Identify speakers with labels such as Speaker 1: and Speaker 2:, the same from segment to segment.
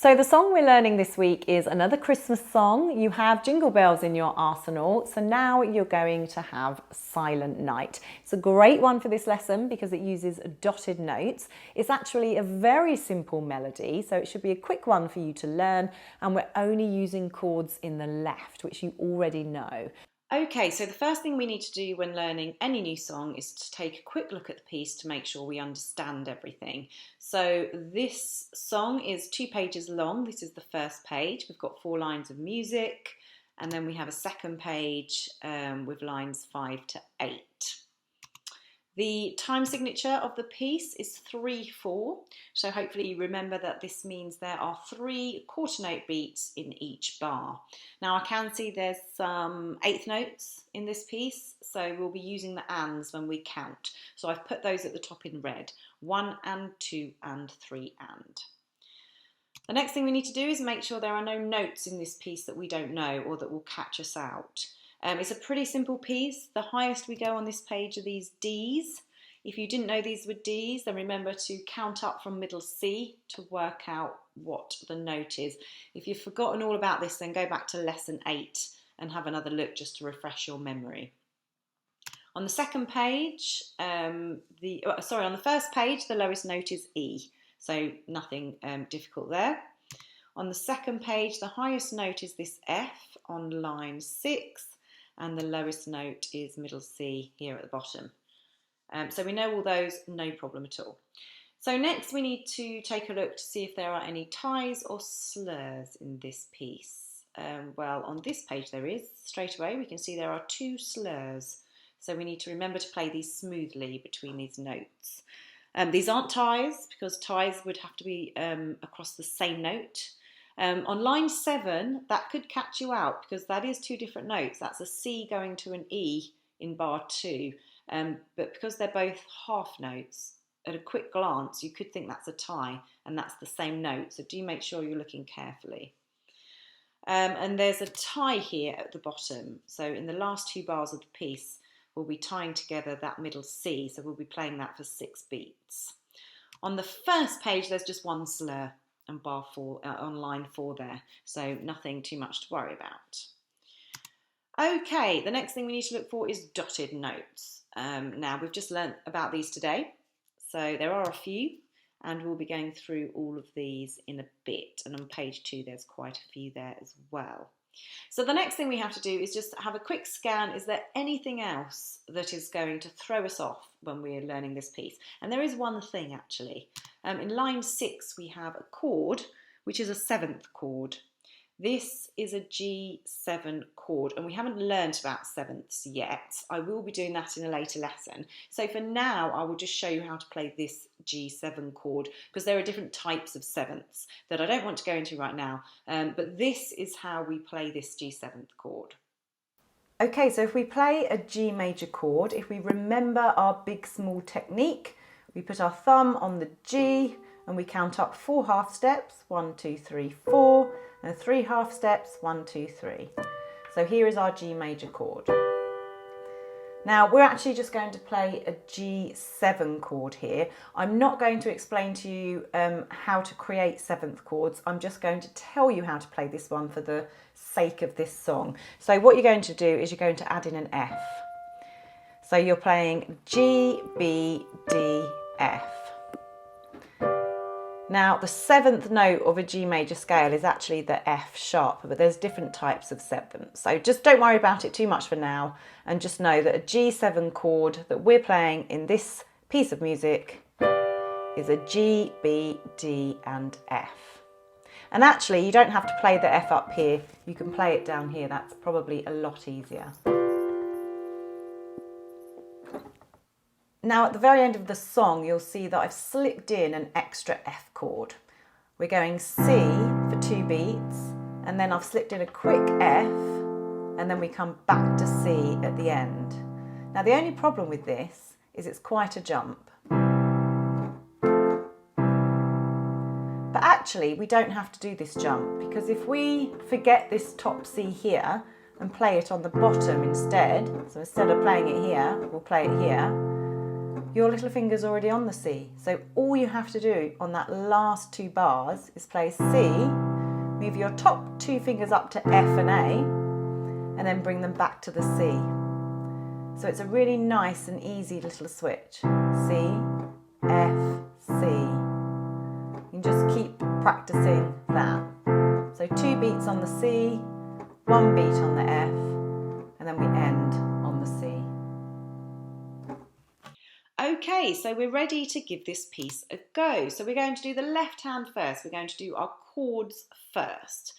Speaker 1: So the song we're learning this week is another Christmas song. You have Jingle Bells in your arsenal, so now you're going to have Silent Night. It's a great one for this lesson because it uses dotted notes. It's actually a very simple melody, so it should be a quick one for you to learn, and we're only using chords in the left, which you already know. Okay, so the first thing we need to do when learning any new song is to take a quick look at the piece to make sure we understand everything. So this song is 2 pages long. This is the first page. We've got 4 lines of music, and then we have a second page with lines 5 to 8. The time signature of the piece is 3/4, so hopefully you remember that this means there are 3 quarter note beats in each bar. Now I can see there's some 1/8 notes in this piece, so we'll be using the ands when we count. So I've put those at the top in red, 1 and 2 and 3 and. The next thing we need to do is make sure there are no notes in this piece that we don't know or that will catch us out. It's a pretty simple piece. The highest we go on this page are these Ds. If you didn't know these were Ds, then remember to count up from middle C to work out what the note is. If you've forgotten all about this, then go back to lesson 8 and have another look just to refresh your memory. On the second page, on the first page, the lowest note is E, so nothing difficult there. On the second page, the highest note is this F on line 6. And the lowest note is middle C here at the bottom. So we know all those, no problem at all. So next we need to take a look to see if there are any ties or slurs in this piece. Well, on this page there is. Straight away we can see there are 2 slurs. So we need to remember to play these smoothly between these notes. These aren't ties because ties would have to be across the same note. On line 7, that could catch you out because that is 2 different notes. That's a C going to an E in bar 2. But because they're both half notes, at a quick glance, you could think that's a tie and that's the same note. So do make sure you're looking carefully. And there's a tie here at the bottom. So in the last 2 bars of the piece, we'll be tying together that middle C. So we'll be playing that for 6 beats. On the first page, there's just 1 slur. And bar 4 on line 4 there, so nothing too much to worry about. Okay, the next thing we need to look for is dotted notes. Now we've just learnt about these today, so there are a few, and we'll be going through all of these in a bit. And on page 2, there's quite a few there as well. So the next thing we have to do is just have a quick scan. Is there anything else that is going to throw us off when we're learning this piece? And there is one thing actually. In line 6 we have a chord, which is a 7th chord. This is a G7 chord, and we haven't learnt about 7ths yet. I will be doing that in a later lesson. So for now, I will just show you how to play this G7 chord, because there are different types of 7ths that I don't want to go into right now, but this is how we play this G7 chord. Okay, so if we play a G major chord, if we remember our big small technique, we put our thumb on the G and we count up 4 half steps, 1, 2, 3, 4, and 3 half steps, 1, 2, 3. So here is our G major chord. Now we're actually just going to play a G7 chord here. I'm not going to explain to you how to create 7th chords. I'm just going to tell you how to play this one for the sake of this song. So what you're going to do is you're going to add in an F. So you're playing G, B, D, F. Now the 7th note of a G major scale is actually the F sharp, but there's different types of 7ths. So just don't worry about it too much for now, and just know that a G7 chord that we're playing in this piece of music is a G, B, D and F. And actually you don't have to play the F up here, you can play it down here. That's probably a lot easier. Now at the very end of the song you'll see that I've slipped in an extra F chord. We're going C for 2 beats, and then I've slipped in a quick F, and then we come back to C at the end. Now the only problem with this is it's quite a jump. But actually we don't have to do this jump, because if we forget this top C here and play it on the bottom instead, so instead of playing it here, we'll play it here. your little finger's already on the C. So all you have to do on that last 2 bars is play C, move your top 2 fingers up to F and A, and then bring them back to the C. So it's a really nice and easy little switch. C, F, C. You can just keep practicing that. So 2 beats on the C, 1 beat on the F, and then we end on the C. Okay, so we're ready to give this piece a go. So we're going to do the left hand first. We're going to do our chords first.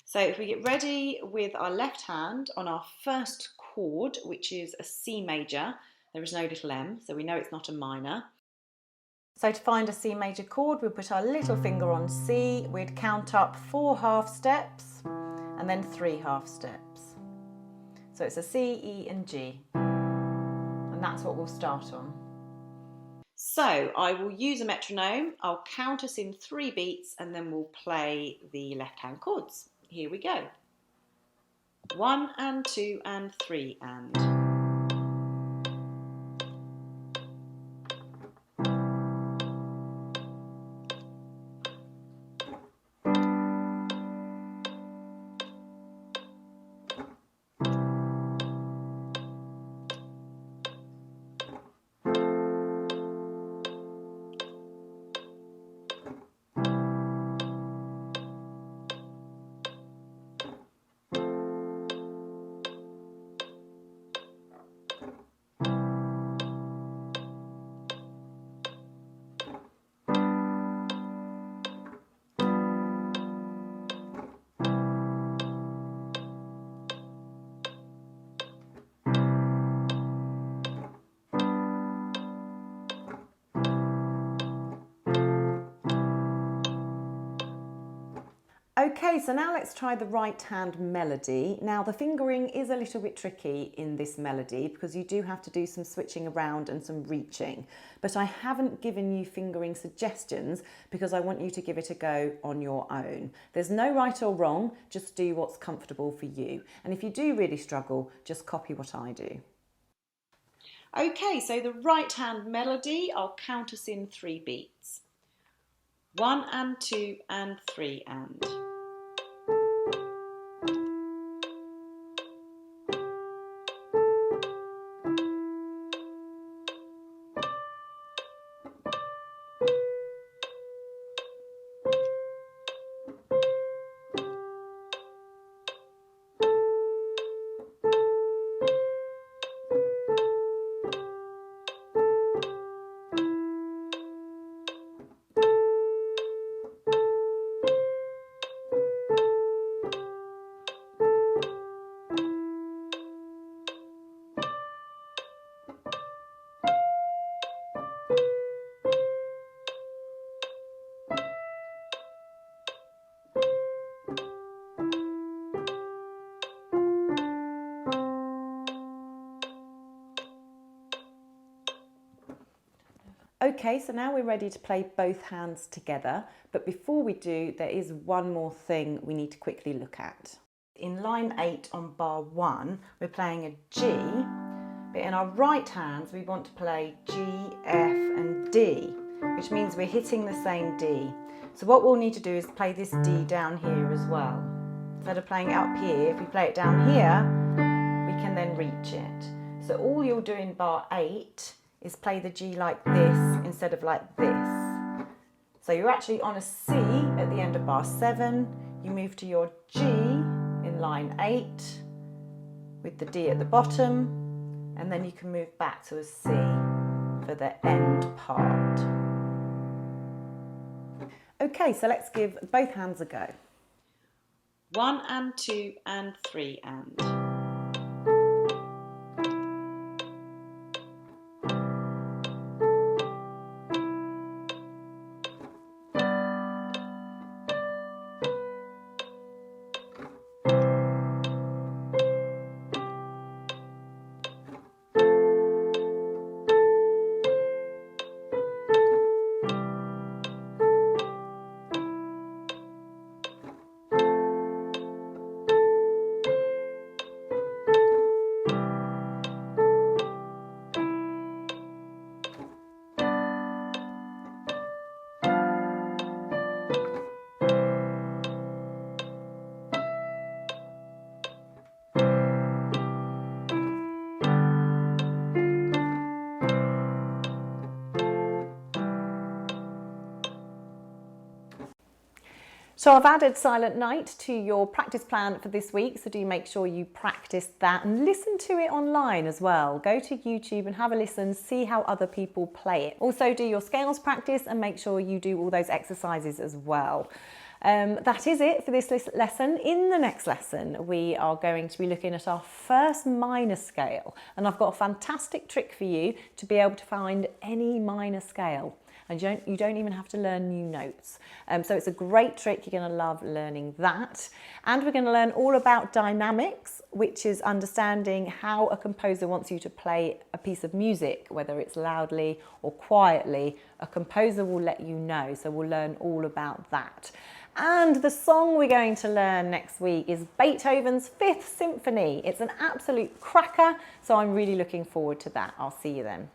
Speaker 1: So if we get ready with our left hand on our first chord, which is a C major, there is no little m, so we know it's not a minor. So to find a C major chord, we put our little finger on C, we'd count up 4 half steps and then 3 half steps. So it's a C, E and G, and that's what we'll start on. So I will use a metronome, I'll count us in 3 beats and then we'll play the left hand chords. Here we go. 1 and 2 and 3 and. Okay, so now let's try the right hand melody. Now the fingering is a little bit tricky in this melody because you do have to do some switching around and some reaching, but I haven't given you fingering suggestions because I want you to give it a go on your own. There's no right or wrong, just do what's comfortable for you. And if you do really struggle, just copy what I do. Okay, so the right hand melody, I'll count us in 3 beats. 1 and 2 and 3 and. Okay, so now we're ready to play both hands together, but before we do, there is one more thing we need to quickly look at. In line 8 on bar 1, we're playing a G, but in our right hands we want to play G, F and D, which means we're hitting the same D. So what we'll need to do is play this D down here as well. Instead of playing it up here, if we play it down here, we can then reach it. So all you'll do in bar 8 is play the G like this instead of like this. So you're actually on a C at the end of bar 7, you move to your G in line 8 with the D at the bottom, and then you can move back to a C for the end part. Okay, so let's give both hands a go. 1 and 2 and 3 and. So I've added Silent Night to your practice plan for this week, so do make sure you practice that and listen to it online as well. Go to YouTube and have a listen, see how other people play it. Also do your scales practice and make sure you do all those exercises as well. That is it for this lesson. In the next lesson, we are going to be looking at our first minor scale, and I've got a fantastic trick for you to be able to find any minor scale. And you don't even have to learn new notes. So it's a great trick. You're going to love learning that. And we're going to learn all about dynamics, which is understanding how a composer wants you to play a piece of music, whether it's loudly or quietly. A composer will let you know. So we'll learn all about that. And the song we're going to learn next week is Beethoven's Fifth Symphony. It's an absolute cracker, so I'm really looking forward to that. I'll see you then.